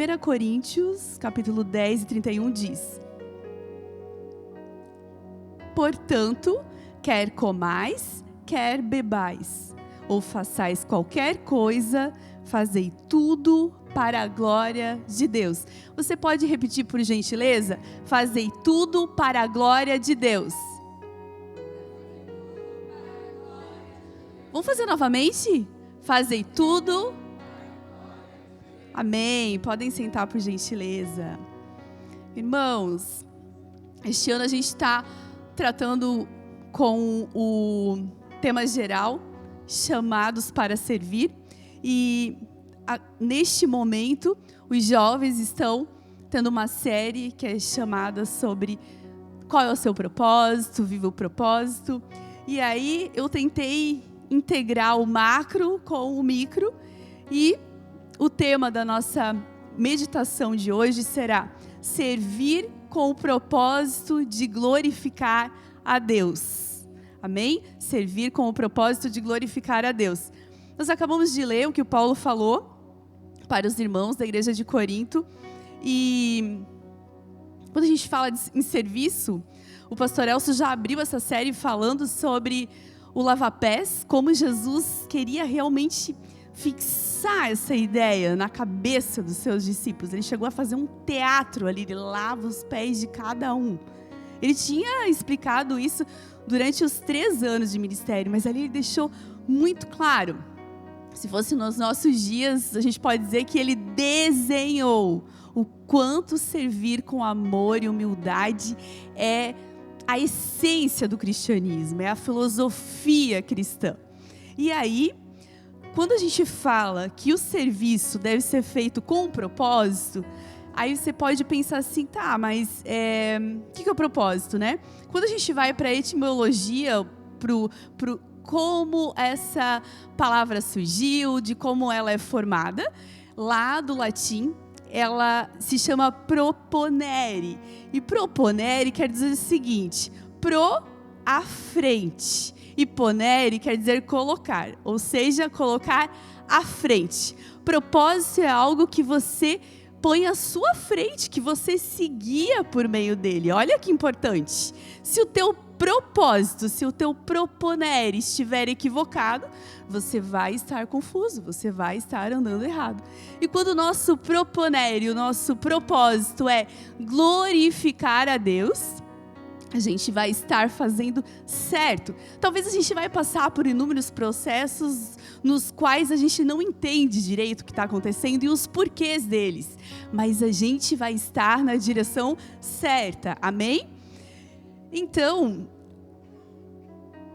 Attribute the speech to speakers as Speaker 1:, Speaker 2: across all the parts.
Speaker 1: 1 Coríntios, capítulo 10 e 31 diz: portanto, quer comais, quer bebais, ou façais qualquer coisa, fazei tudo para a glória de Deus. Você pode repetir, por gentileza? Fazei tudo para a glória de Deus. Vamos fazer novamente? Fazei tudo. Amém. Podem sentar, por gentileza. Irmãos, este ano a gente está tratando com o tema geral, chamados para servir. E neste momento, os jovens estão tendo uma série que é chamada sobre qual é o seu propósito, viva o propósito. E aí eu tentei integrar o macro com o micro, e o tema da nossa meditação de hoje será servir com o propósito de glorificar a Deus. Amém? Servir com o propósito de glorificar a Deus. Nós acabamos de ler o que o Paulo falou para os irmãos da igreja de Corinto, e quando a gente fala em serviço, o pastor Elcio já abriu essa série falando sobre o lava-pés, como Jesus queria realmente fixar essa ideia na cabeça dos seus discípulos. Ele chegou a fazer um teatro ali, ele lava os pés de cada um. Ele tinha explicado isso durante os 3 anos de ministério, mas ali ele deixou muito claro. Se fosse nos nossos dias, a gente pode dizer que ele desenhou o quanto servir com amor e humildade é a essência do cristianismo, é a filosofia cristã. E aí, quando a gente fala que o serviço deve ser feito com um propósito, aí você pode pensar assim, tá, mas o que é o propósito, né? Quando a gente vai para a etimologia, pro como essa palavra surgiu, de como ela é formada, lá do latim, ela se chama proponere. E proponere quer dizer o seguinte: pro, à frente. E ponere quer dizer colocar, ou seja, colocar à frente. Propósito é algo que você põe à sua frente, que você se guia por meio dele. Olha que importante. Se o teu propósito, se o teu proponere estiver equivocado, você vai estar confuso, você vai estar andando errado. E quando o nosso proponere, o nosso propósito é glorificar a Deus, a gente vai estar fazendo certo. Talvez a gente vai passar por inúmeros processos nos quais a gente não entende direito o que está acontecendo e os porquês deles, mas a gente vai estar na direção certa, amém? Então,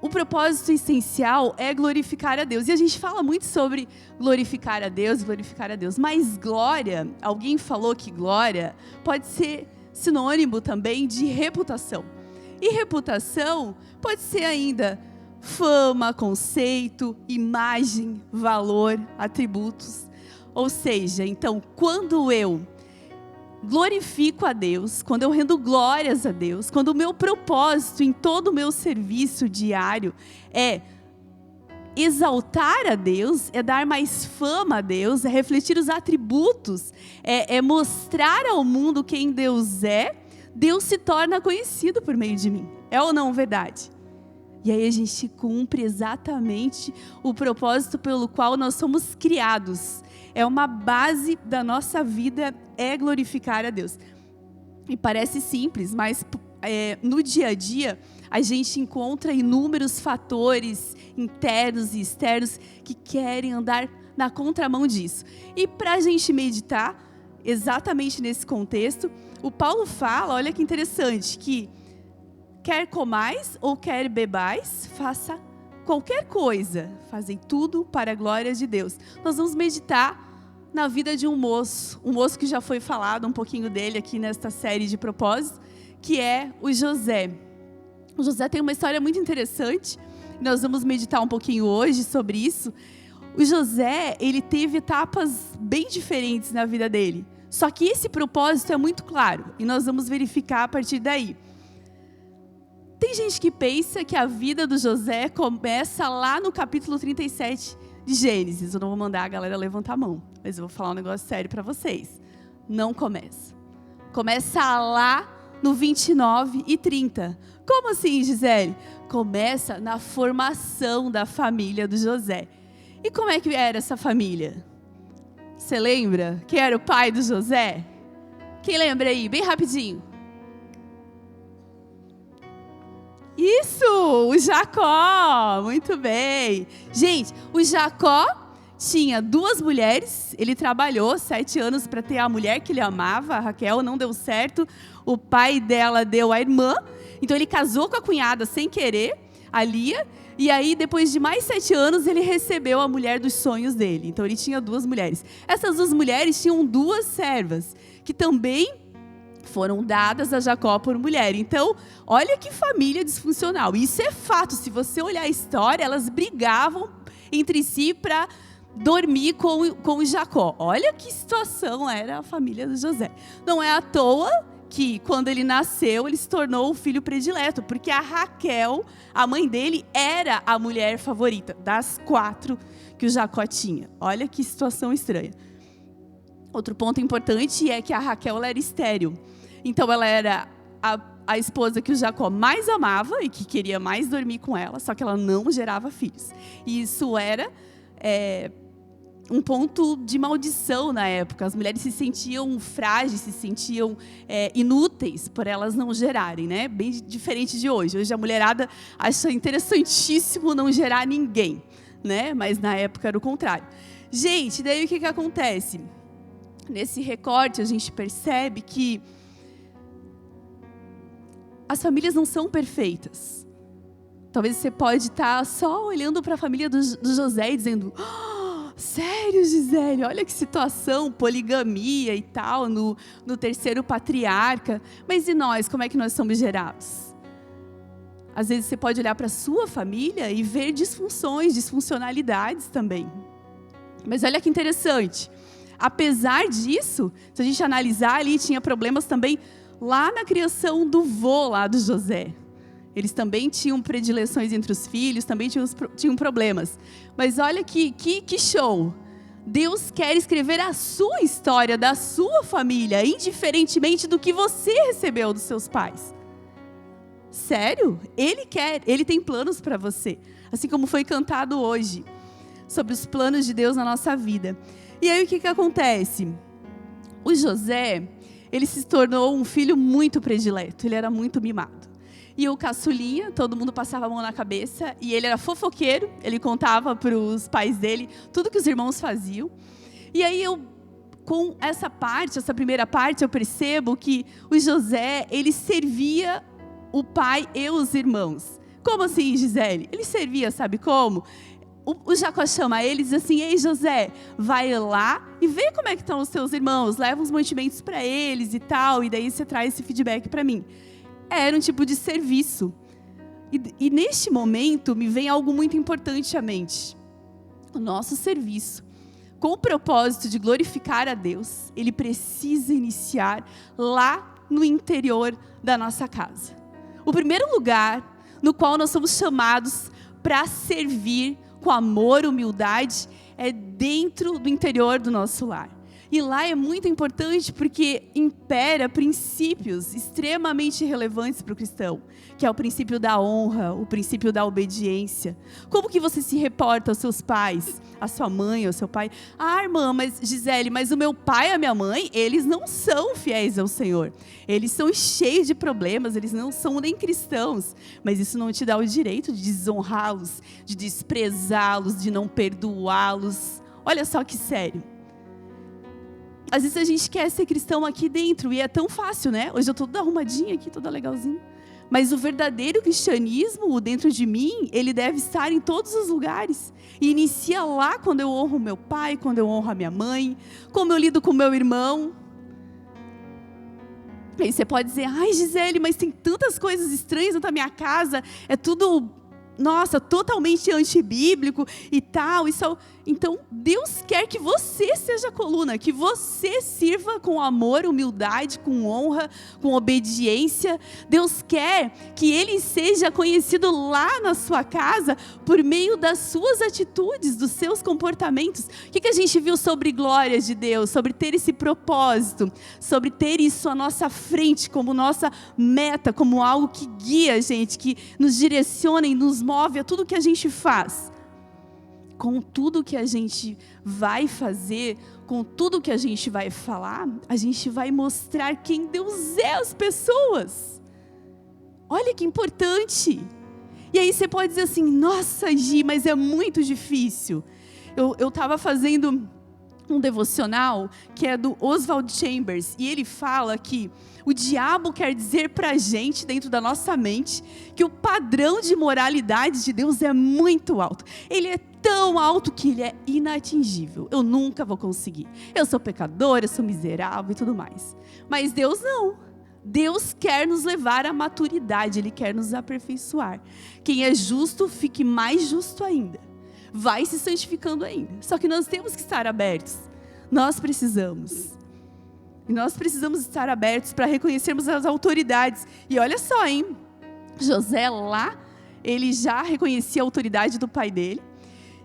Speaker 1: o propósito essencial é glorificar a Deus. E a gente fala muito sobre glorificar a Deus, mas glória, alguém falou que glória pode ser sinônimo também de reputação. E reputação pode ser ainda fama, conceito, imagem, valor, atributos. Ou seja, então, quando eu glorifico a Deus, quando eu rendo glórias a Deus, quando o meu propósito em todo o meu serviço diário é exaltar a Deus, é dar mais fama a Deus, é refletir os atributos, é mostrar ao mundo quem Deus é, Deus se torna conhecido por meio de mim. É ou não verdade? E aí a gente cumpre exatamente o propósito pelo qual nós somos criados. É uma base da nossa vida, é glorificar a Deus. E parece simples, mas no dia a dia a gente encontra inúmeros fatores internos e externos que querem andar na contramão disso. E para a gente meditar exatamente nesse contexto, o Paulo fala, olha que interessante, que quer comais ou quer bebais, faça qualquer coisa, fazem tudo para a glória de Deus. Nós vamos meditar na vida de um moço que já foi falado um pouquinho dele aqui nesta série de propósitos, que é o José. O José tem uma história muito interessante, nós vamos meditar um pouquinho hoje sobre isso. O José, ele teve etapas bem diferentes na vida dele, só que esse propósito é muito claro, e nós vamos verificar a partir daí. Tem gente que pensa que a vida do José começa lá no capítulo 37 de Gênesis. Eu não vou mandar a galera levantar a mão, mas eu vou falar um negócio sério para vocês. Não começa. Começa lá no 29 e 30. Como assim, Gisele? Começa na formação da família do José. E como é que era essa família? Você lembra? Quem era o pai do José? Quem lembra aí? Bem rapidinho. Isso, o Jacó. Muito bem. Gente, o Jacó tinha 2 mulheres. Ele trabalhou 7 anos para ter a mulher que ele amava, a Raquel. Não deu certo. O pai dela deu a irmã. Então ele casou com a cunhada sem querer, a Lia. E aí, depois de mais 7 anos, ele recebeu a mulher dos sonhos dele. Então, ele tinha 2 mulheres. Essas 2 mulheres tinham 2 servas, que também foram dadas a Jacó por mulher. Então, olha que família disfuncional. Isso é fato. Se você olhar a história, elas brigavam entre si para dormir com o Jacó. Olha que situação era a família de José. Não é à toa que quando ele nasceu, ele se tornou o filho predileto, porque a Raquel, a mãe dele, era a mulher favorita das 4 que o Jacó tinha. Olha que situação estranha. Outro ponto importante é que a Raquel ela era estéril. Então ela era a esposa que o Jacó mais amava e que queria mais dormir com ela, só que ela não gerava filhos. E isso era um ponto de maldição na época. As mulheres se sentiam frágeis, se sentiam inúteis por elas não gerarem, né? Bem diferente de hoje. Hoje a mulherada acha interessantíssimo não gerar ninguém, né? Mas na época era o contrário. Gente, daí o que acontece? Nesse recorte a gente percebe que as famílias não são perfeitas. Talvez você pode estar só olhando para a família do José e dizendo: sério, Gisele, olha que situação, poligamia e tal, no 3º patriarca. Mas e nós, como é que nós somos gerados? Às vezes você pode olhar para a sua família e ver disfuncionalidades também. Mas olha que interessante. Apesar disso, se a gente analisar ali, tinha problemas também lá na criação do vô lá do José. Eles também tinham predileções entre os filhos, também tinham problemas. Mas olha que show! Deus quer escrever a sua história, da sua família, indiferentemente do que você recebeu dos seus pais. Sério? Ele quer, Ele tem planos para você. Assim como foi cantado hoje, sobre os planos de Deus na nossa vida. E aí o que acontece? O José, ele se tornou um filho muito predileto, ele era muito mimado. E o caçulinha, todo mundo passava a mão na cabeça, e ele era fofoqueiro, ele contava para os pais dele tudo que os irmãos faziam. E aí com essa primeira parte, eu percebo que o José, ele servia o pai e os irmãos. Como assim, Gisele? Ele servia, sabe como? O Jacó chama ele e diz assim: ei, José, vai lá e vê como é que estão os seus irmãos, leva uns mantimentos para eles e tal, e daí você traz esse feedback para mim. Era um tipo de serviço. E neste momento me vem algo muito importante à mente. O nosso serviço, com o propósito de glorificar a Deus, ele precisa iniciar lá no interior da nossa casa. O primeiro lugar no qual nós somos chamados para servir com amor, humildade, é dentro do interior do nosso lar. E lá é muito importante porque impera princípios extremamente relevantes para o cristão, que é o princípio da honra, o princípio da obediência. Como que você se reporta aos seus pais, à sua mãe, ao seu pai? Ah, irmã, mas Gisele, mas o meu pai e a minha mãe, eles não são fiéis ao Senhor. Eles são cheios de problemas, eles não são nem cristãos. Mas isso não te dá o direito de desonrá-los, de desprezá-los, de não perdoá-los. Olha só que sério. Às vezes a gente quer ser cristão aqui dentro e é tão fácil, né? Hoje eu estou toda arrumadinha aqui, toda legalzinha. Mas o verdadeiro cristianismo dentro de mim, ele deve estar em todos os lugares. E inicia lá quando eu honro meu pai, quando eu honro a minha mãe, como eu lido com meu irmão. Aí você pode dizer: ai, Gisele, mas tem tantas coisas estranhas na minha casa, é tudo nossa, totalmente antibíblico e tal. Então, Deus quer que você seja a coluna, que você sirva com amor, humildade, com honra, com obediência. Deus quer que Ele seja conhecido lá na sua casa por meio das suas atitudes, dos seus comportamentos. O que a gente viu sobre glória de Deus, sobre ter esse propósito, sobre ter isso à nossa frente como nossa meta, como algo que guia a gente, que nos direciona e nos move a tudo que a gente faz. Com tudo que a gente vai fazer, com tudo que a gente vai falar, a gente vai mostrar quem Deus é às pessoas. Olha que importante. E aí você pode dizer assim, nossa, Gi, mas é muito difícil. Eu estava fazendo um devocional que é do Oswald Chambers, e ele fala que o diabo quer dizer para a gente, dentro da nossa mente, que o padrão de moralidade de Deus é muito alto. Ele é tão alto que ele é inatingível. Eu nunca vou conseguir. Eu sou pecador, eu sou miserável e tudo mais. Mas Deus não. Deus quer nos levar à maturidade, Ele quer nos aperfeiçoar. Quem é justo, fique mais justo ainda. Vai se santificando ainda. Só que nós temos que estar abertos. Nós precisamos. E nós precisamos estar abertos para reconhecermos as autoridades. E olha só, hein? José lá, ele já reconhecia a autoridade do pai dele.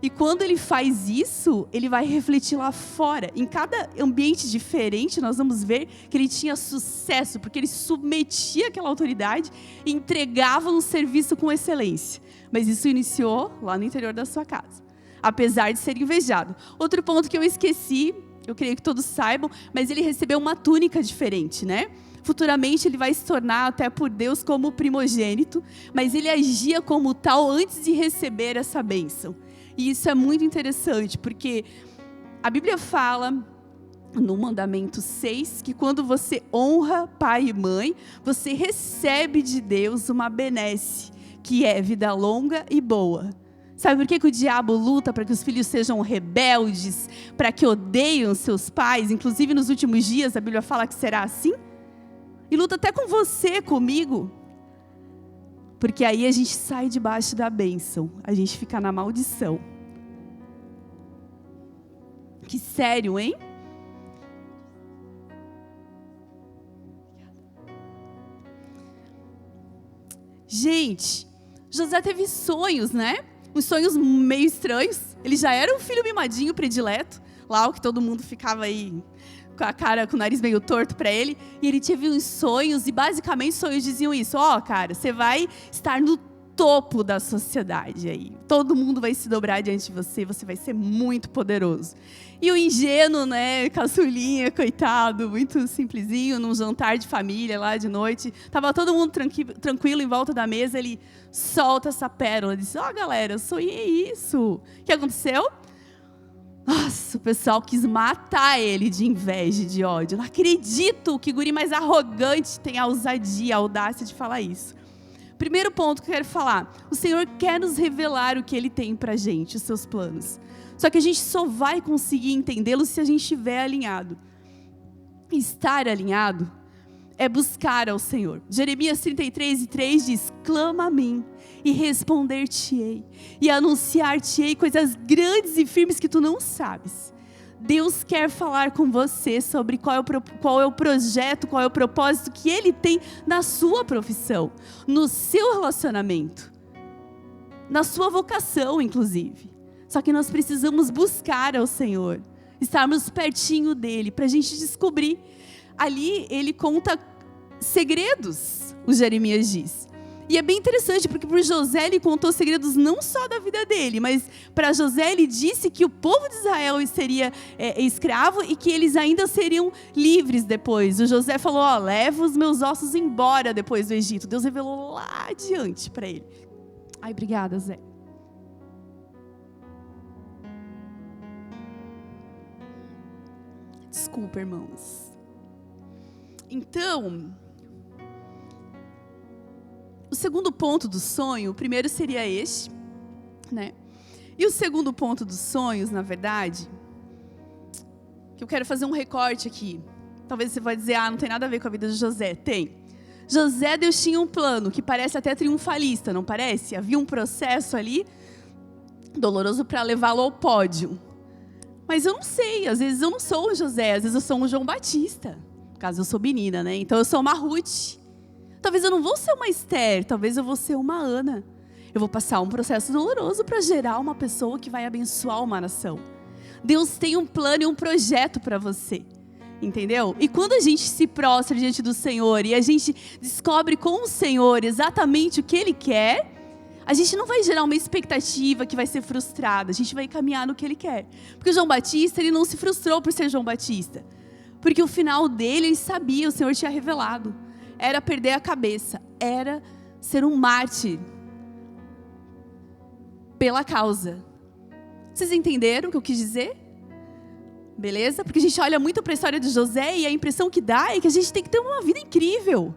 Speaker 1: E quando ele faz isso, ele vai refletir lá fora. Em cada ambiente diferente, nós vamos ver que ele tinha sucesso, porque ele submetia aquela autoridade e entregava um serviço com excelência. Mas isso iniciou lá no interior da sua casa, apesar de ser invejado. Outro ponto que eu esqueci, eu creio que todos saibam, mas ele recebeu uma túnica diferente, né? Futuramente ele vai se tornar até por Deus como primogênito, mas ele agia como tal antes de receber essa bênção. E isso é muito interessante, porque a Bíblia fala no mandamento 6, que quando você honra pai e mãe, você recebe de Deus uma benesse, que é vida longa e boa. Sabe por que o diabo luta para que os filhos sejam rebeldes, para que odeiem seus pais? Inclusive nos últimos dias a Bíblia fala que será assim. E luta até com você, comigo. Porque aí a gente sai debaixo da bênção, a gente fica na maldição. Que sério, hein? Gente, José teve sonhos, né? Uns sonhos meio estranhos. Ele já era um filho mimadinho, predileto. Lá o que todo mundo ficava aí com a cara, com o nariz meio torto para ele. E ele teve uns sonhos, e basicamente os sonhos diziam isso. Cara, você vai estar no topo da sociedade aí. Todo mundo vai se dobrar diante de você, você vai ser muito poderoso. E o ingênuo, né, caçulinha, coitado, muito simplesinho, num jantar de família lá de noite. Tava todo mundo tranquilo em volta da mesa, ele solta essa pérola, diz, galera, eu sonhei isso. O que aconteceu? Nossa, o pessoal quis matar ele de inveja, de ódio. Não acredito que o guri mais arrogante tem a ousadia, a audácia de falar isso. Primeiro ponto que eu quero falar, o Senhor quer nos revelar o que Ele tem pra gente, os seus planos. Só que a gente só vai conseguir entendê-lo se a gente estiver alinhado. Estar alinhado é buscar ao Senhor. Jeremias 33:3 diz, clama a mim e responder-te-ei, e anunciar-te-ei coisas grandes e firmes que tu não sabes. Deus quer falar com você sobre qual é o projeto, qual é o propósito que Ele tem na sua profissão, no seu relacionamento, na sua vocação, inclusive. Só que nós precisamos buscar ao Senhor, estarmos pertinho dEle, para a gente descobrir. Ali Ele conta segredos, o Jeremias diz. E é bem interessante, porque para José ele contou segredos não só da vida dele, mas para José ele disse que o povo de Israel seria escravo e que eles ainda seriam livres depois. O José falou, leva os meus ossos embora depois do Egito. Deus revelou lá adiante para ele. Ai, obrigada, Zé. Desculpa, irmãos. Então, o segundo ponto do sonho, o primeiro seria este, né? E o segundo ponto dos sonhos, na verdade, que eu quero fazer um recorte aqui. Talvez você vai dizer, não tem nada a ver com a vida de José. Tem. José, Deus tinha um plano que parece até triunfalista, não parece? Havia um processo ali doloroso para levá-lo ao pódio. Mas eu não sei, às vezes eu não sou um José, às vezes eu sou um João Batista. No caso, eu sou menina, né? Então eu sou uma Ruth. Talvez eu não vou ser uma Esther, talvez eu vou ser uma Ana. Eu vou passar um processo doloroso para gerar uma pessoa que vai abençoar uma nação. Deus tem um plano e um projeto para você. Entendeu? E quando a gente se prostra diante do Senhor e a gente descobre com o Senhor exatamente o que Ele quer, a gente não vai gerar uma expectativa que vai ser frustrada. A gente vai caminhar no que Ele quer. Porque o João Batista, ele não se frustrou por ser João Batista. Porque o final dele, ele sabia, o Senhor tinha revelado. Era perder a cabeça. Era ser um mártir pela causa. Vocês entenderam o que eu quis dizer? Beleza? Porque a gente olha muito para a história de José e a impressão que dá é que a gente tem que ter uma vida incrível.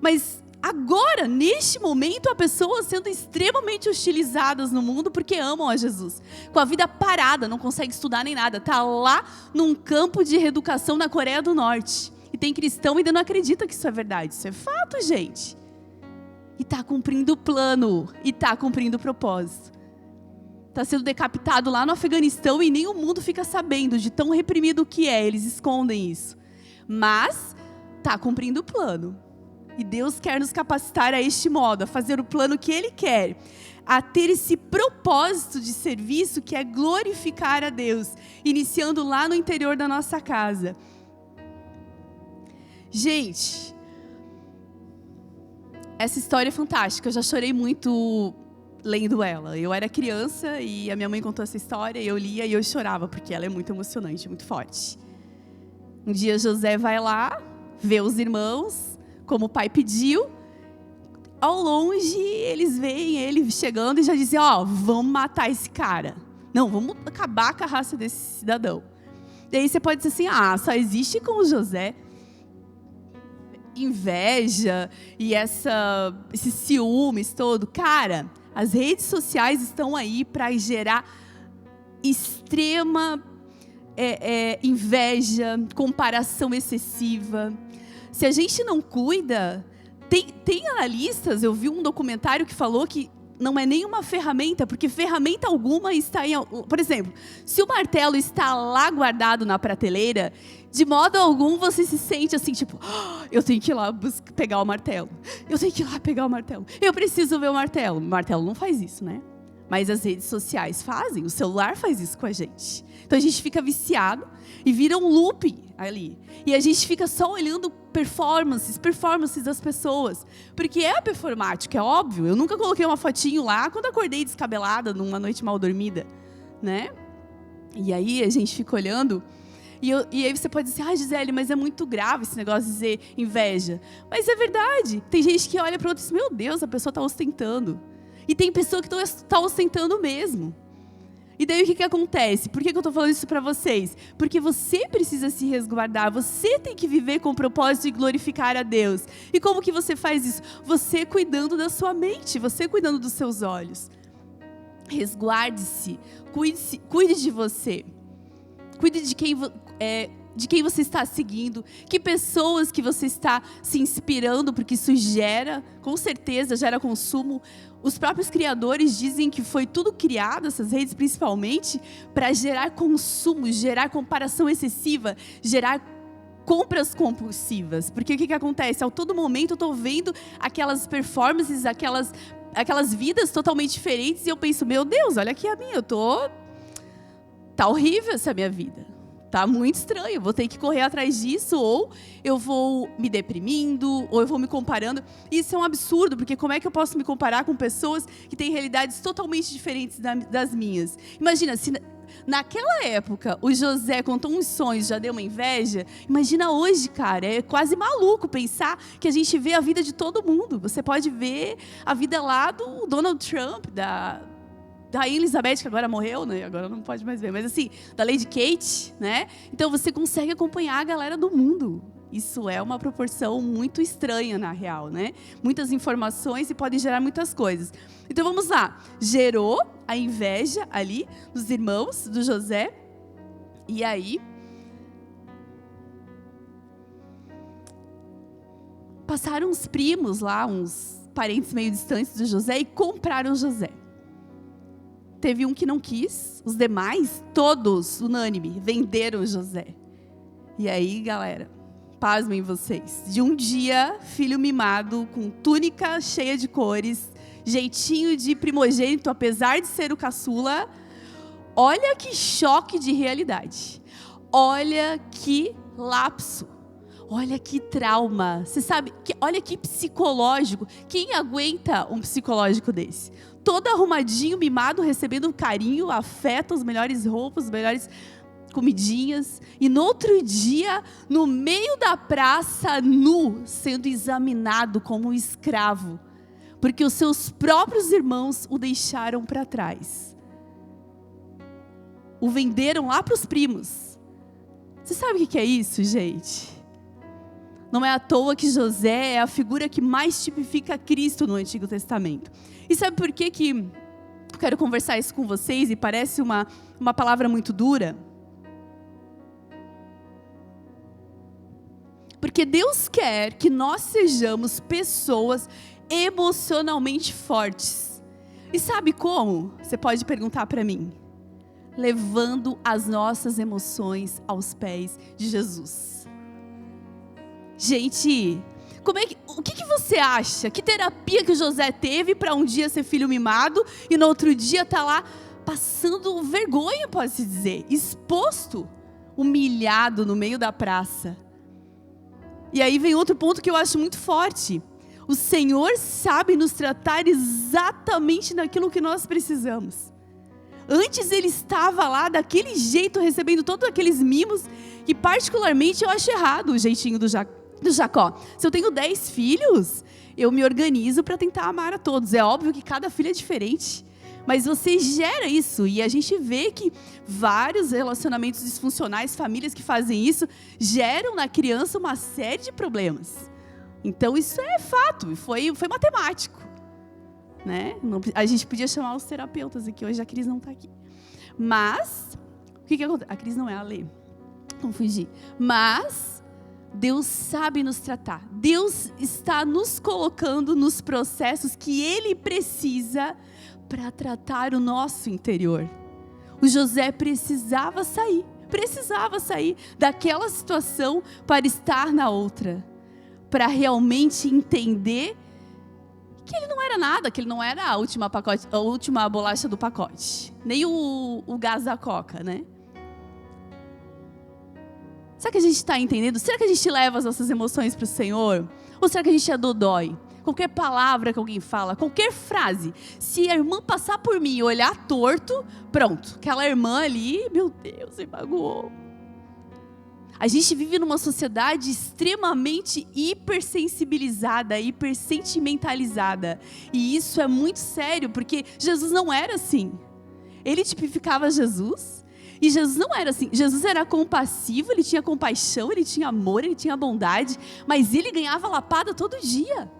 Speaker 1: Mas agora, neste momento, há pessoas sendo extremamente hostilizadas no mundo porque amam a Jesus. Com a vida parada, não consegue estudar nem nada. Está lá num campo de reeducação na Coreia do Norte. E tem cristão e ainda não acredita que isso é verdade. Isso é fato, gente. E está cumprindo o plano. E está cumprindo o propósito. Está sendo decapitado lá no Afeganistão e nem o mundo fica sabendo de tão reprimido que é. Eles escondem isso. Mas está cumprindo o plano. E Deus quer nos capacitar a este modo, a fazer o plano que Ele quer. A ter esse propósito de serviço que é glorificar a Deus. Iniciando lá no interior da nossa casa. Gente, essa história é fantástica. Eu já chorei muito lendo ela. Eu era criança e a minha mãe contou essa história e eu lia e eu chorava, porque ela é muito emocionante, muito forte. Um dia José vai lá, vê os irmãos, como o pai pediu. Ao longe, eles veem ele chegando e já dizem, vamos matar esse cara. Não, vamos acabar com a raça desse cidadão. Daí você pode dizer assim, só existe com o José inveja e esses ciúmes todo. Cara, as redes sociais estão aí para gerar extrema inveja, comparação excessiva. Se a gente não cuida, tem analistas, eu vi um documentário que falou que não é nenhuma ferramenta, porque ferramenta alguma está em... Por exemplo, se o martelo está lá guardado na prateleira, de modo algum você se sente assim, tipo, eu tenho que ir lá pegar o martelo. Eu tenho que ir lá pegar o martelo. Eu preciso ver o martelo. O martelo não faz isso, né? Mas as redes sociais fazem, o celular faz isso com a gente. Então a gente fica viciado e vira um looping ali. E a gente fica só olhando performances das pessoas. Porque é performático, é óbvio. Eu nunca coloquei uma fotinho lá quando acordei descabelada numa noite mal dormida, né? E aí a gente fica olhando. E aí você pode dizer, Gisele, mas é muito grave esse negócio de dizer inveja. Mas é verdade. Tem gente que olha para o outro e diz, meu Deus, a pessoa está ostentando. E tem pessoa que está ostentando mesmo. E daí o que acontece? Por que eu estou falando isso para vocês? Porque você precisa se resguardar. Você tem que viver com o propósito de glorificar a Deus. E como que você faz isso? Você cuidando da sua mente. Você cuidando dos seus olhos. Resguarde-se. Cuide de você. Cuide de quem você está seguindo, que pessoas que você está se inspirando, porque isso com certeza, gera consumo. Os próprios criadores dizem que foi tudo criado, essas redes principalmente, para gerar consumo, gerar comparação excessiva, gerar compras compulsivas. Porque o que acontece? A todo momento eu estou vendo aquelas performances, aquelas vidas totalmente diferentes e eu penso, meu Deus, olha aqui a minha, tá horrível essa minha vida. Tá muito estranho, vou ter que correr atrás disso, ou eu vou me deprimindo, ou eu vou me comparando. Isso é um absurdo, porque como é que eu posso me comparar com pessoas que têm realidades totalmente diferentes das minhas? Imagina, se naquela época o José contou uns sonhos, já deu uma inveja, imagina hoje, cara, é quase maluco pensar que a gente vê a vida de todo mundo. Você pode ver a vida lá do Donald Trump, da Rainha Elizabeth, que agora morreu, né? Agora não pode mais ver. Mas assim, da Lady Kate, né? Então você consegue acompanhar a galera do mundo. Isso é uma proporção muito estranha, na real, né? Muitas informações e podem gerar muitas coisas. Então vamos lá. Gerou a inveja ali dos irmãos do José. E aí... passaram uns primos lá, uns parentes meio distantes de José e compraram José. Teve um que não quis, os demais, todos, unânime, venderam José. E aí, galera, pasmem vocês, de um dia, filho mimado, com túnica cheia de cores, jeitinho de primogênito, apesar de ser o caçula, olha que choque de realidade, olha que lapso, olha que trauma, você sabe, olha que psicológico, quem aguenta um psicológico desse? Todo arrumadinho, mimado, recebendo carinho, afeto, as melhores roupas, as melhores comidinhas, e no outro dia, no meio da praça, nu, sendo examinado como um escravo, porque os seus próprios irmãos o deixaram para trás. O venderam lá para os primos. Você sabe o que é isso, gente? Não é à toa que José é a figura que mais tipifica Cristo no Antigo Testamento. E sabe por que eu quero conversar isso com vocês e parece uma palavra muito dura? Porque Deus quer que nós sejamos pessoas emocionalmente fortes. E sabe como? Você pode perguntar para mim. Levando as nossas emoções aos pés de Jesus. Gente, o que você acha? Que terapia que o José teve para um dia ser filho mimado e no outro dia tá lá passando vergonha, pode-se dizer, exposto, humilhado no meio da praça. E aí vem outro ponto que eu acho muito forte. O Senhor sabe nos tratar exatamente naquilo que nós precisamos. Antes ele estava lá daquele jeito, recebendo todos aqueles mimos, que particularmente eu acho errado o jeitinho do Jacó. Se eu tenho 10 filhos, eu me organizo para tentar amar a todos. É óbvio que cada filho é diferente. Mas você gera isso, e a gente vê que vários relacionamentos disfuncionais, famílias que fazem isso, geram na criança uma série de problemas. Então isso é fato, foi matemático. Né? A gente podia chamar os terapeutas aqui, hoje a Cris não está aqui. Mas, o que acontece? A Cris não é a Lê, confundi. Mas, Deus sabe nos tratar. Deus está nos colocando nos processos que Ele precisa para tratar o nosso interior. O José precisava sair daquela situação para estar na outra, para realmente entender que ele não era nada, que ele não era a última bolacha do pacote, nem o gás da coca, né? Será que a gente está entendendo? Será que a gente leva as nossas emoções para o Senhor? Ou será que a gente é dodói? Qualquer palavra que alguém fala, qualquer frase, se a irmã passar por mim e olhar torto, pronto, aquela irmã ali, meu Deus, me magoou. A gente vive numa sociedade extremamente hipersensibilizada, hipersentimentalizada. E isso é muito sério, porque Jesus não era assim. Ele tipificava Jesus, e Jesus não era assim. Jesus era compassivo, ele tinha compaixão, ele tinha amor, ele tinha bondade, mas ele ganhava lapada todo dia.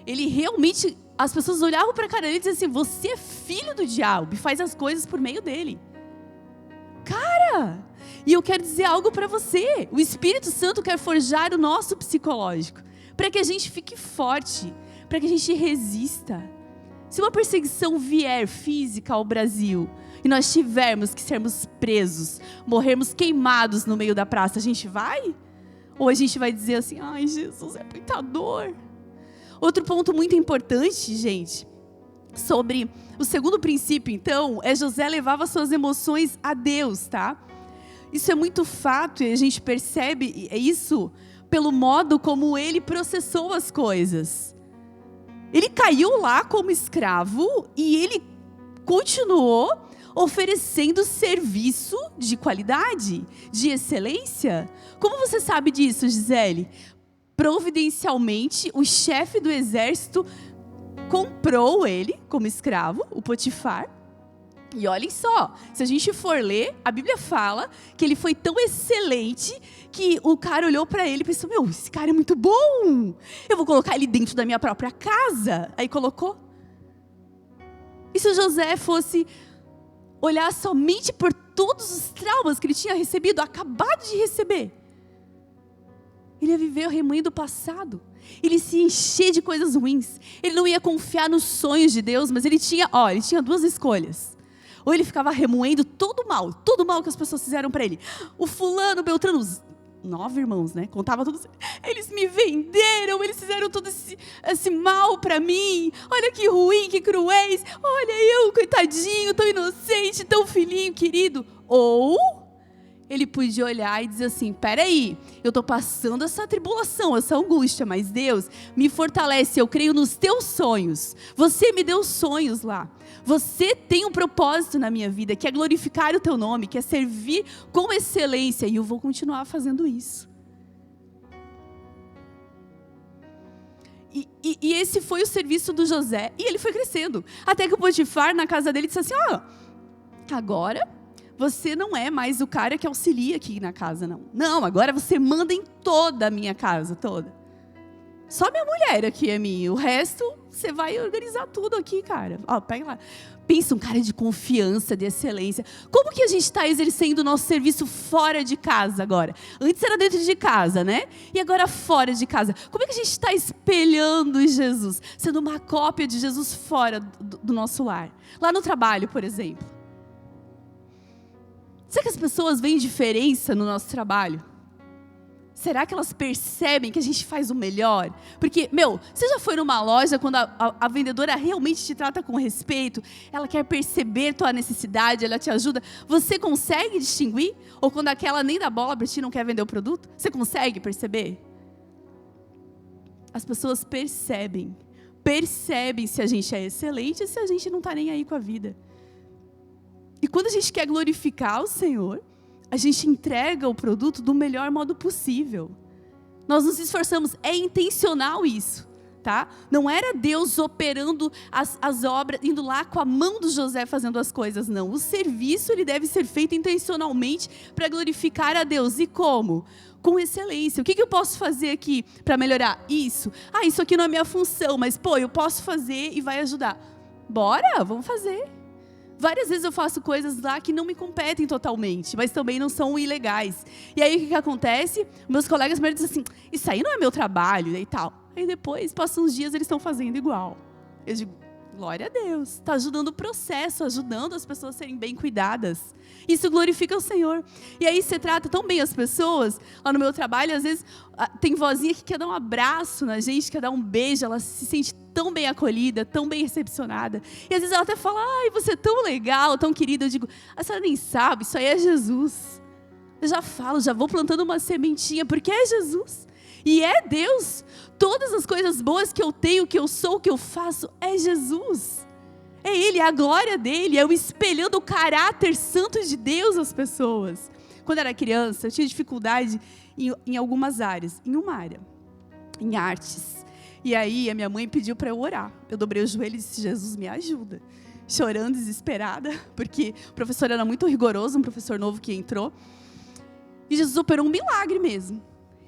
Speaker 1: Ele realmente, as pessoas olhavam para a cara dele e diziam assim, você é filho do diabo, e faz as coisas por meio dele. Cara, e eu quero dizer algo para você, o Espírito Santo quer forjar o nosso psicológico, para que a gente fique forte, para que a gente resista. Se uma perseguição vier física ao Brasil, e nós tivermos que sermos presos, morrermos queimados no meio da praça, a gente vai? Ou a gente vai dizer assim, ai Jesus, é muita dor. Outro ponto muito importante, gente, sobre o segundo princípio, então, é José levava suas emoções a Deus, tá? Isso é muito fato e a gente percebe isso pelo modo como ele processou as coisas. Ele caiu lá como escravo e ele continuou oferecendo serviço de qualidade, de excelência. Como você sabe disso, Gisele? Providencialmente, o chefe do exército comprou ele como escravo, o Potifar. E olhem só, se a gente for ler, a Bíblia fala que ele foi tão excelente que o cara olhou para ele e pensou, meu, esse cara é muito bom, eu vou colocar ele dentro da minha própria casa. Aí colocou. E se o José fosse olhar somente por todos os traumas que ele tinha recebido, acabado de receber? Ele ia viver remoendo o passado. Ele se encher de coisas ruins. Ele não ia confiar nos sonhos de Deus, mas ele tinha 2 escolhas. Ou ele ficava remoendo todo o mal que as pessoas fizeram para ele. O fulano, Beltrano, os 9 irmãos, né? Contava tudo. Eles me venderam, eles fizeram todo esse mal para mim. Olha que ruim, que cruéis. Olha eu, coitadinho, tão inocente, tão filhinho querido. Ou ele podia olhar e dizer assim, peraí, eu estou passando essa tribulação, essa angústia, mas Deus me fortalece, eu creio nos teus sonhos. Você me deu sonhos lá. Você tem um propósito na minha vida, que é glorificar o teu nome, que é servir com excelência, e eu vou continuar fazendo isso. E esse foi o serviço do José, e ele foi crescendo. Até que o Potifar, na casa dele, disse assim, agora você não é mais o cara que auxilia aqui na casa, não. Não, agora você manda em toda a minha casa, toda. Só minha mulher aqui é minha, o resto você vai organizar tudo aqui, cara. Pega lá. Pensa um cara de confiança, de excelência. Como que a gente está exercendo o nosso serviço fora de casa agora? Antes era dentro de casa, né? E agora fora de casa. Como é que a gente está espelhando Jesus? Sendo uma cópia de Jesus fora do nosso lar. Lá no trabalho, por exemplo. Será que as pessoas veem diferença no nosso trabalho? Será que elas percebem que a gente faz o melhor? Porque, você já foi numa loja quando a vendedora realmente te trata com respeito? Ela quer perceber tua necessidade, ela te ajuda. Você consegue distinguir? Ou quando aquela nem dá bola para ti não quer vender o produto? Você consegue perceber? As pessoas percebem se a gente é excelente e se a gente não está nem aí com a vida. E quando a gente quer glorificar o Senhor, a gente entrega o produto do melhor modo possível. Nós nos esforçamos, é intencional isso, tá? Não era Deus operando as obras, indo lá com a mão do José fazendo as coisas, não. O serviço ele deve ser feito intencionalmente para glorificar a Deus. E como? Com excelência. O que eu posso fazer aqui para melhorar? Isso. Isso aqui não é minha função, mas eu posso fazer e vai ajudar. Bora, vamos fazer. Várias vezes eu faço coisas lá que não me competem totalmente, mas também não são ilegais. E aí o que acontece? Meus colegas me dizem assim, isso aí não é meu trabalho e tal. Aí depois, passam uns dias, eles estão fazendo igual. Eu digo, glória a Deus, está ajudando o processo, ajudando as pessoas a serem bem cuidadas. Isso glorifica o Senhor. E aí você trata tão bem as pessoas, lá no meu trabalho, às vezes tem vozinha que quer dar um abraço na gente, quer dar um beijo, ela se sente tão bem acolhida, tão bem recepcionada. E às vezes ela até fala, você é tão legal, tão querida. Eu digo, a senhora nem sabe, isso aí é Jesus. Eu já falo, já vou plantando uma sementinha, porque é Jesus. E é Deus. Todas as coisas boas que eu tenho, que eu sou, que eu faço, é Jesus. É Ele, é a glória dEle, é eu espelhando o caráter santo de Deus às pessoas. Quando eu era criança, eu tinha dificuldade em algumas áreas. Em uma área, em artes. E aí a minha mãe pediu para eu orar. Eu dobrei o joelho e disse, Jesus, me ajuda. Chorando, desesperada, porque o professor era muito rigoroso, um professor novo que entrou. E Jesus operou um milagre mesmo.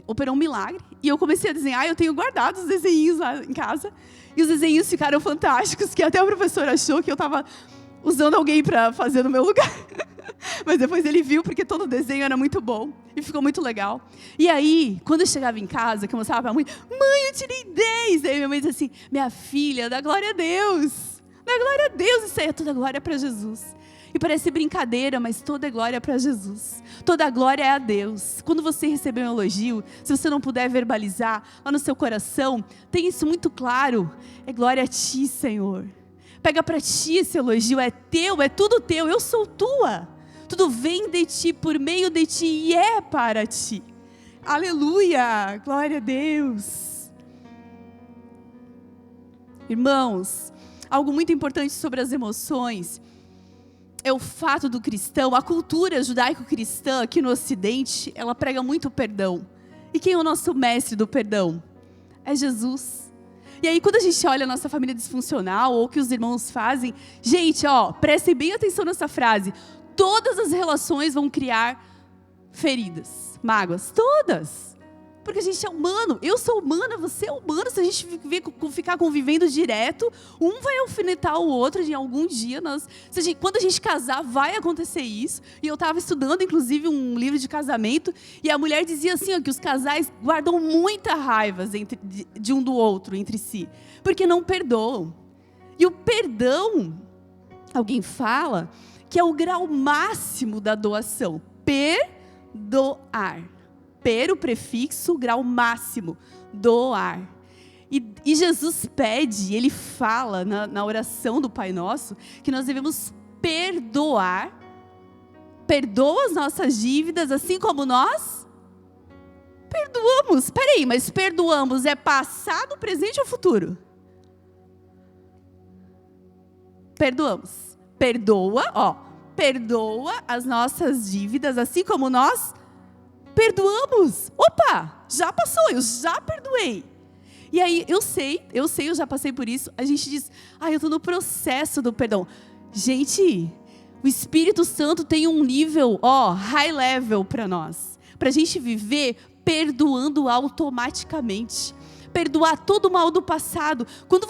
Speaker 1: Operou um milagre. E eu comecei a desenhar, eu tenho guardado os desenhinhos lá em casa. E os desenhos ficaram fantásticos, que até o professor achou que eu estava usando alguém para fazer no meu lugar. Mas depois ele viu, porque todo o desenho era muito bom. E ficou muito legal. E aí, quando eu chegava em casa, que eu mostrava para a mãe, eu tirei 10. Aí minha mãe disse assim, minha filha, dá glória a Deus. Dá glória a Deus. Isso aí é toda glória para Jesus. E parece brincadeira, mas toda glória é para Jesus. Toda glória é a Deus. Quando você receber um elogio, se você não puder verbalizar lá no seu coração, tenha isso muito claro. É glória a Ti, Senhor. Pega para Ti esse elogio, é Teu, é tudo Teu, eu sou Tua. Tudo vem de Ti, por meio de Ti e é para Ti. Aleluia, glória a Deus. Irmãos, algo muito importante sobre as emoções é o fato do cristão, a cultura judaico-cristã aqui no Ocidente, ela prega muito o perdão. E quem é o nosso mestre do perdão? É Jesus. E aí quando a gente olha a nossa família disfuncional, ou o que os irmãos fazem, gente, prestem bem atenção nessa frase. Todas as relações vão criar feridas, mágoas, todas. Porque a gente é humano, eu sou humana, você é humano. Se a gente ficar convivendo direto, um vai alfinetar o outro em algum dia. Quando a gente casar, vai acontecer isso. E eu estava estudando, inclusive, um livro de casamento, e a mulher dizia assim, ó, que os casais guardam muita raiva de um do outro, entre si, porque não perdoam. E o perdão, alguém fala, que é o grau máximo da doação. Perdoar. O prefixo, grau máximo, doar. E Jesus pede, ele fala na oração do Pai Nosso, que nós devemos perdoa as nossas dívidas, assim como nós perdoamos. Espera aí, mas perdoamos é passado, presente ou futuro? Perdoamos. Perdoa as nossas dívidas, assim como nós perdoamos. Opa, já passou, eu já perdoei. E aí, eu sei, eu já passei por isso. A gente diz, eu estou no processo do perdão. Gente, o Espírito Santo tem um nível, high level para nós. Para a gente viver perdoando automaticamente. Perdoar todo o mal do passado. Quando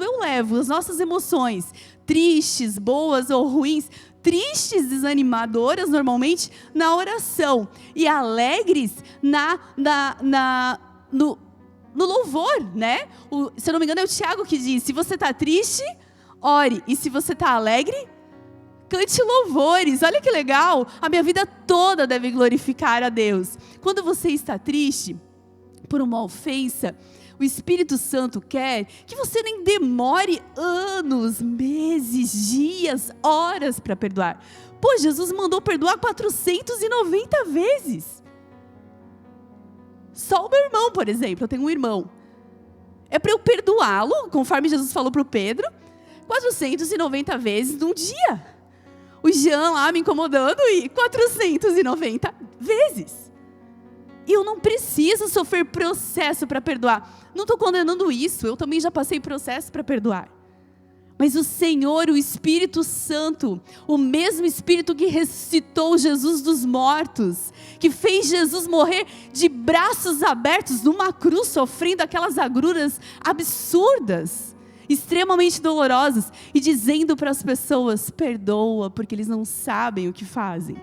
Speaker 1: eu levo as nossas emoções, tristes, boas ou ruins, tristes, desanimadoras normalmente, na oração, e alegres no louvor, né? Se eu não me engano é o Tiago que diz, se você está triste, ore, e se você está alegre, cante louvores. Olha que legal, a minha vida toda deve glorificar a Deus. Quando você está triste por uma ofensa, o Espírito Santo quer que você nem demore anos, meses, dias, horas para perdoar. Jesus mandou perdoar 490 vezes. Só o meu irmão, por exemplo, eu tenho um irmão. É para eu perdoá-lo, conforme Jesus falou para o Pedro, 490 vezes num dia. O Jean lá me incomodando e 490 vezes. E eu não preciso sofrer processo para perdoar. Não estou condenando isso, eu também já passei processo para perdoar. Mas o Senhor, o Espírito Santo, o mesmo Espírito que ressuscitou Jesus dos mortos, que fez Jesus morrer de braços abertos numa cruz, sofrendo aquelas agruras absurdas, extremamente dolorosas, e dizendo para as pessoas, perdoa, porque eles não sabem o que fazem.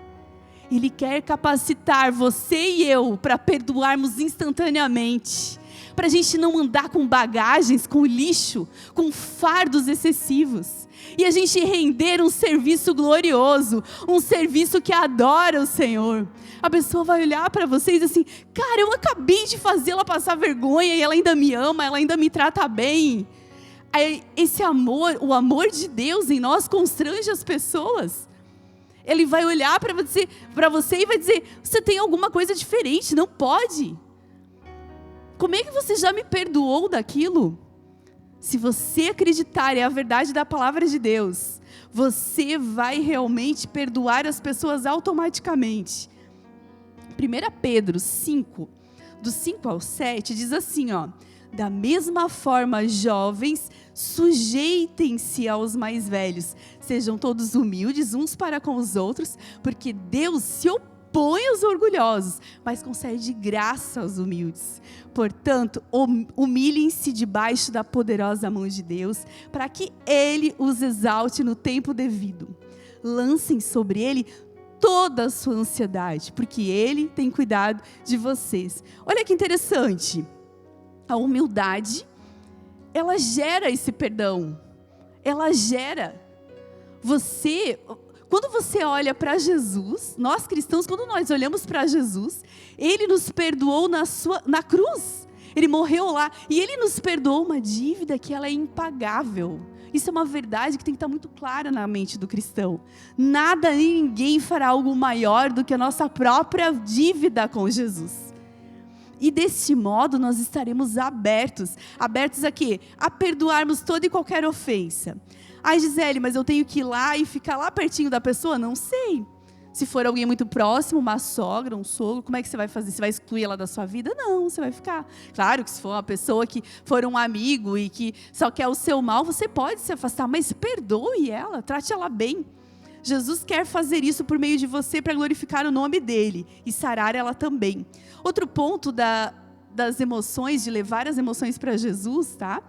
Speaker 1: Ele quer capacitar você e eu para perdoarmos instantaneamente, para a gente não andar com bagagens, com lixo, com fardos excessivos, e a gente render um serviço glorioso, um serviço que adora o Senhor. A pessoa vai olhar para você e dizer assim, cara, eu acabei de fazê-la passar vergonha e ela ainda me ama, ela ainda me trata bem. Esse amor, o amor de Deus em nós constrange as pessoas. Ele vai olhar para você e vai dizer, você tem alguma coisa diferente, não pode. Como é que você já me perdoou daquilo? Se você acreditar, é a verdade da palavra de Deus, você vai realmente perdoar as pessoas automaticamente. 1 Pedro 5, do 5 ao 7, diz assim, da mesma forma, jovens, sujeitem-se aos mais velhos. Sejam todos humildes uns para com os outros, porque Deus se opõe aos orgulhosos, mas concede graça aos humildes. Portanto, humilhem-se debaixo da poderosa mão de Deus, para que Ele os exalte no tempo devido. Lancem sobre Ele toda a sua ansiedade, porque Ele tem cuidado de vocês. Olha que interessante. A humildade, ela gera esse perdão. Ela gera. Quando você olha para Jesus, nós cristãos, quando nós olhamos para Jesus, Ele nos perdoou na cruz. Ele morreu lá e Ele nos perdoou uma dívida que ela é impagável. Isso é uma verdade que tem que estar muito clara na mente do cristão. Nada nem ninguém fará algo maior do que a nossa própria dívida com Jesus. E desse modo nós estaremos abertos a quê? A perdoarmos toda e qualquer ofensa. Gisele, mas eu tenho que ir lá e ficar lá pertinho da pessoa? Não sei. Se for alguém muito próximo, uma sogra, um sogro, como é que você vai fazer? Você vai excluir ela da sua vida? Não, você vai ficar. Claro que se for uma pessoa que for um amigo e que só quer o seu mal, você pode se afastar, mas perdoe ela, trate ela bem. Jesus quer fazer isso por meio de você para glorificar o nome dele e sarar ela também. Outro ponto das emoções, de levar as emoções para Jesus, tá?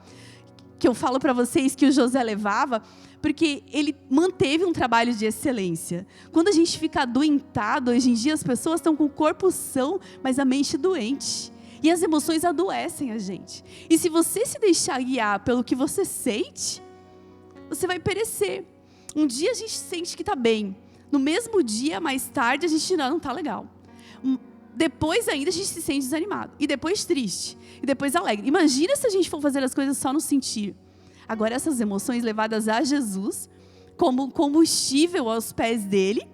Speaker 1: Que eu falo para vocês que o José levava, porque ele manteve um trabalho de excelência. Quando a gente fica adoentado, hoje em dia as pessoas estão com o corpo são, mas a mente doente. E as emoções adoecem a gente. E se você se deixar guiar pelo que você sente, você vai perecer. Um dia a gente sente que está bem. No mesmo dia, mais tarde, a gente não está legal. Depois ainda a gente se sente desanimado. E depois triste. E depois alegre. Imagina se a gente for fazer as coisas só no sentir. Agora essas emoções levadas a Jesus, como combustível aos pés dele,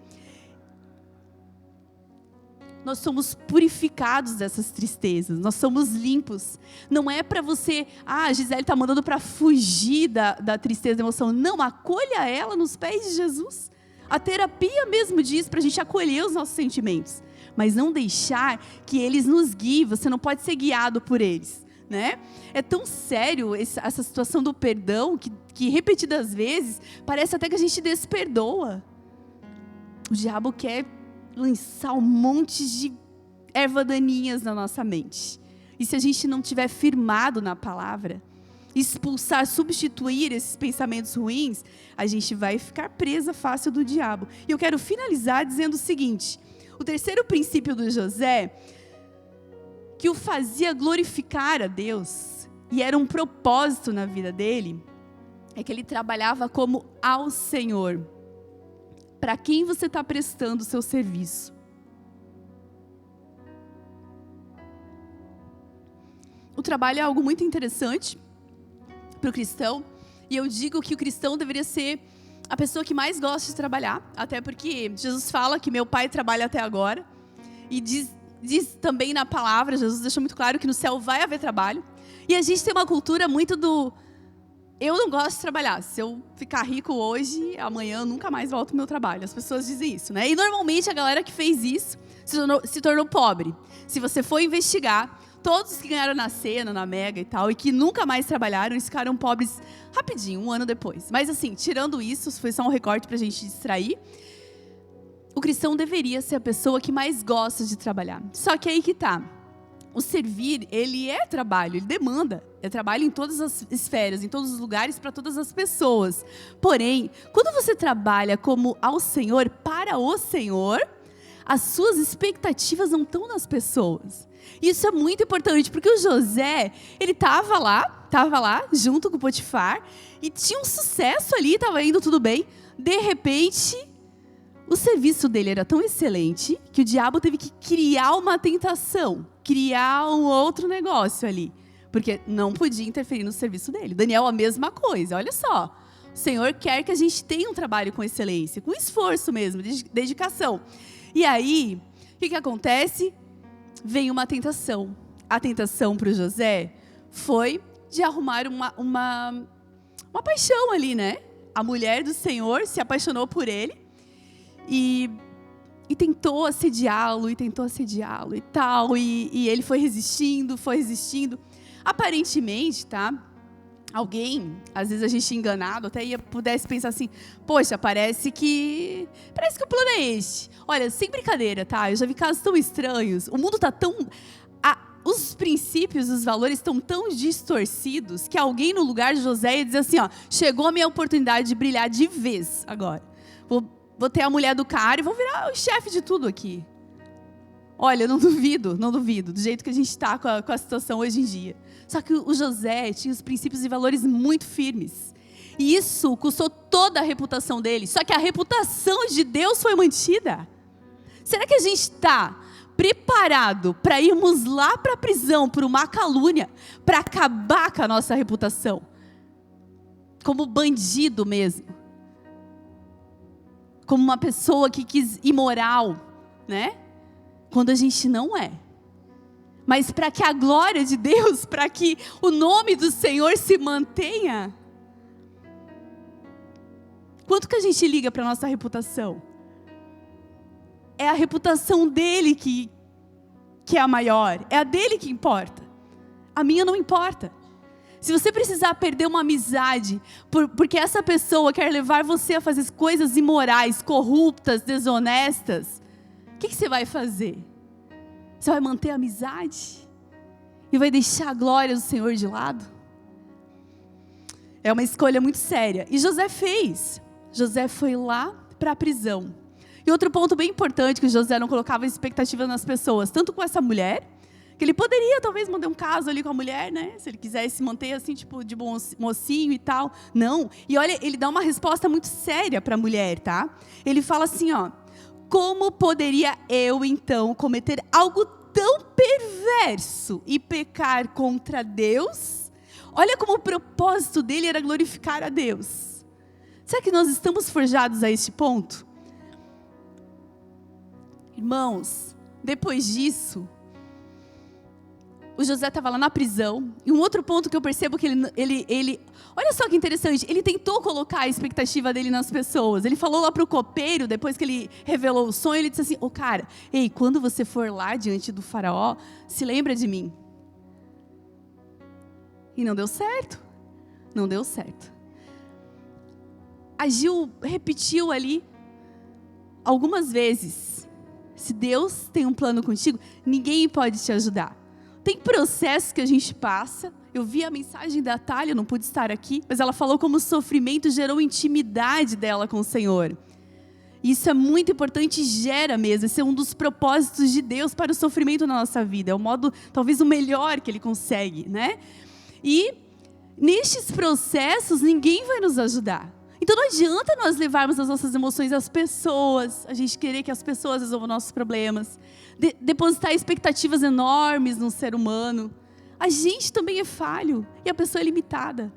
Speaker 1: nós somos purificados dessas tristezas, nós somos limpos. Não é para você, a Gisele está mandando para fugir da tristeza, da emoção. Não, acolha ela nos pés de Jesus. A terapia mesmo diz para a gente acolher os nossos sentimentos, mas não deixar que eles nos guiem. Você não pode ser guiado por eles, né? É tão sério essa situação do perdão que repetidas vezes parece até que a gente desperdoa. O diabo quer lançar um monte de erva daninhas na nossa mente. E se a gente não tiver firmado na palavra, expulsar, substituir esses pensamentos ruins, a gente vai ficar presa fácil do diabo. E eu quero finalizar dizendo o seguinte: o terceiro princípio do José, que o fazia glorificar a Deus, e era um propósito na vida dele, é que ele trabalhava como ao Senhor. Para quem você está prestando o seu serviço? O trabalho é algo muito interessante para o cristão. E eu digo que o cristão deveria ser a pessoa que mais gosta de trabalhar. Até porque Jesus fala que meu pai trabalha até agora. E diz também na palavra, Jesus deixou muito claro que no céu vai haver trabalho. E a gente tem uma cultura muito do... Eu não gosto de trabalhar. Se eu ficar rico hoje, amanhã eu nunca mais volto ao meu trabalho. As pessoas dizem isso, né? E normalmente a galera que fez isso se tornou pobre. Se você for investigar, todos que ganharam na Cena, na Mega e tal, e que nunca mais trabalharam, eles ficaram pobres rapidinho, 1 ano depois. Mas assim, tirando isso, foi só um recorte pra gente distrair. O cristão deveria ser a pessoa que mais gosta de trabalhar. Só que aí que tá. O servir, ele é trabalho, ele demanda. É trabalho em todas as esferas, em todos os lugares, para todas as pessoas. Porém, quando você trabalha como ao Senhor, para o Senhor, as suas expectativas não estão nas pessoas. Isso é muito importante, porque o José, ele estava lá, junto com o Potifar, e tinha um sucesso ali, estava indo tudo bem. De repente, o serviço dele era tão excelente que o diabo teve que criar uma tentação, criar um outro negócio ali, porque não podia interferir no serviço dele. Daniel, a mesma coisa, olha só. O Senhor quer que a gente tenha um trabalho com excelência, com esforço mesmo, dedicação. E aí, o que acontece? Vem uma tentação. A tentação para o José foi de arrumar uma paixão ali, né? A mulher do Senhor se apaixonou por ele e tentou assediá-lo e tal, e ele foi resistindo. Aparentemente, tá? Alguém, às vezes a gente enganado, até pudesse pensar assim, poxa, parece que o plano é este. Olha, sem brincadeira, tá? Eu já vi casos tão estranhos, o mundo tá tão... os princípios, os valores estão tão distorcidos que alguém no lugar de José ia dizer assim, ó, chegou a minha oportunidade de brilhar de vez agora. Vou ter a mulher do cara e vou virar o chefe de tudo aqui. Olha, eu não duvido, do jeito que a gente está com a situação hoje em dia. Só que o José tinha os princípios e valores muito firmes. E isso custou toda a reputação dele. Só que a reputação de Deus foi mantida. Será que a gente está preparado para irmos lá para a prisão por uma calúnia, para acabar com a nossa reputação? Como bandido mesmo. Como uma pessoa que quis imoral, né? Quando a gente não é. Mas para que a glória de Deus, para que o nome do Senhor se mantenha, quanto que a gente liga para a nossa reputação? É a reputação dele que é a maior, é a dele que importa. A minha não importa. Se você precisar perder uma amizade, porque essa pessoa quer levar você a fazer coisas imorais, corruptas, desonestas, o que você vai fazer? Você vai manter a amizade? E vai deixar a glória do Senhor de lado? É uma escolha muito séria. E José fez. José foi lá para a prisão. E outro ponto bem importante, que José não colocava expectativa nas pessoas, tanto com essa mulher, que ele poderia talvez manter um caso ali com a mulher, né? Se ele quisesse manter assim, tipo, de bom mocinho e tal. Não. E olha, ele dá uma resposta muito séria para a mulher, tá? Ele fala assim, ó: como poderia eu, então, cometer algo tão perverso e pecar contra Deus? Olha como o propósito dele era glorificar a Deus. Será que nós estamos forjados a este ponto? Irmãos, depois disso, o José estava lá na prisão. E um outro ponto que eu percebo que ele olha só que interessante, ele tentou colocar a expectativa dele nas pessoas. Ele falou lá para o copeiro, depois que ele revelou o sonho, ele disse assim: cara, ei, quando você for lá diante do faraó, se lembra de mim. E não deu certo. Não deu certo. Agiu, repetiu ali algumas vezes. Se Deus tem um plano contigo, ninguém pode te ajudar. Tem processos que a gente passa. Eu vi a mensagem da Thalia, não pude estar aqui, mas ela falou como o sofrimento gerou intimidade dela com o Senhor. Isso é muito importante e gera mesmo. Esse é um dos propósitos de Deus para o sofrimento na nossa vida. É o modo, talvez o melhor que Ele consegue, né? E nestes processos, ninguém vai nos ajudar. Então não adianta nós levarmos as nossas emoções às pessoas, a gente querer que as pessoas resolvam nossos problemas, depositar expectativas enormes no ser humano. A gente também é falho e a pessoa é limitada.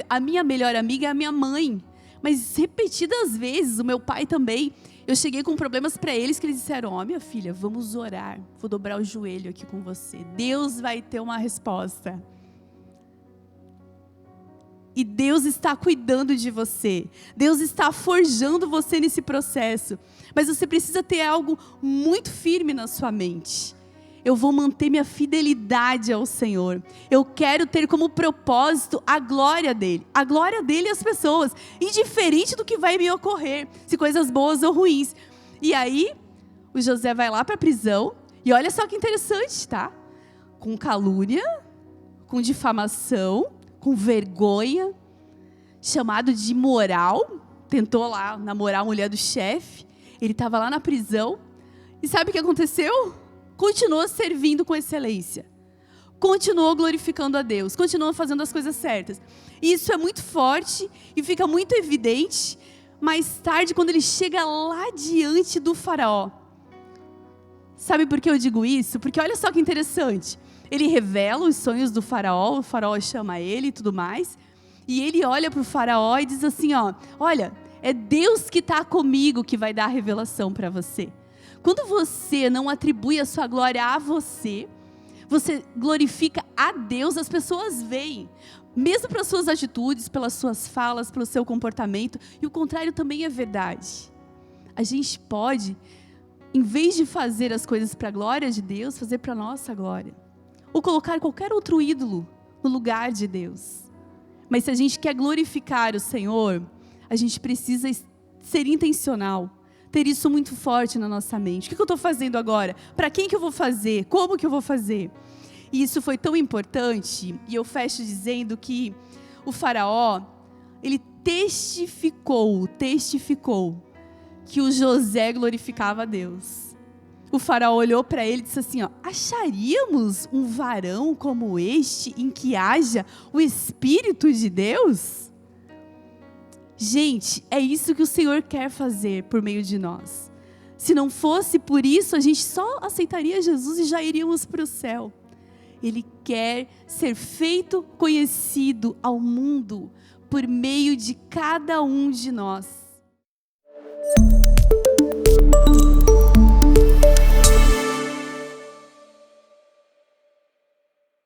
Speaker 1: A minha melhor amiga é a minha mãe, mas repetidas vezes, o meu pai também, eu cheguei com problemas para eles que eles disseram: ó, minha filha, vamos orar, vou dobrar o joelho aqui com você, Deus vai ter uma resposta. E Deus está cuidando de você. Deus está forjando você nesse processo. Mas você precisa ter algo muito firme na sua mente. Eu vou manter minha fidelidade ao Senhor. Eu quero ter como propósito a glória dEle. A glória dEle e as pessoas. Indiferente do que vai me ocorrer. Se coisas boas ou ruins. E aí, o José vai lá para a prisão. E olha só que interessante, tá? Com calúnia, com difamação, com vergonha, chamado de imoral, tentou lá namorar a mulher do chefe, ele estava lá na prisão, e sabe o que aconteceu? Continuou servindo com excelência, continuou glorificando a Deus, continuou fazendo as coisas certas. E isso é muito forte e fica muito evidente mais tarde quando ele chega lá diante do faraó. Sabe por que eu digo isso? Porque olha só que interessante. Ele revela os sonhos do faraó, o faraó chama ele e tudo mais. E ele olha para o faraó e diz assim, ó: olha, é Deus que está comigo que vai dar a revelação para você. Quando você não atribui a sua glória a você, você glorifica a Deus, as pessoas veem. Mesmo pelas suas atitudes, pelas suas falas, pelo seu comportamento. E o contrário também é verdade. A gente pode, em vez de fazer as coisas para a glória de Deus, fazer para a nossa glória. Ou colocar qualquer outro ídolo no lugar de Deus. Mas se a gente quer glorificar o Senhor, a gente precisa ser intencional. Ter isso muito forte na nossa mente. O que eu estou fazendo agora? Para quem que eu vou fazer? Como que eu vou fazer? E isso foi tão importante. E eu fecho dizendo que o faraó, ele testificou que o José glorificava a Deus. O faraó olhou para ele e disse assim, ó: acharíamos um varão como este em que haja o Espírito de Deus? Gente, é isso que o Senhor quer fazer por meio de nós. Se não fosse por isso, a gente só aceitaria Jesus e já iríamos para o céu. Ele quer ser feito conhecido ao mundo por meio de cada um de nós.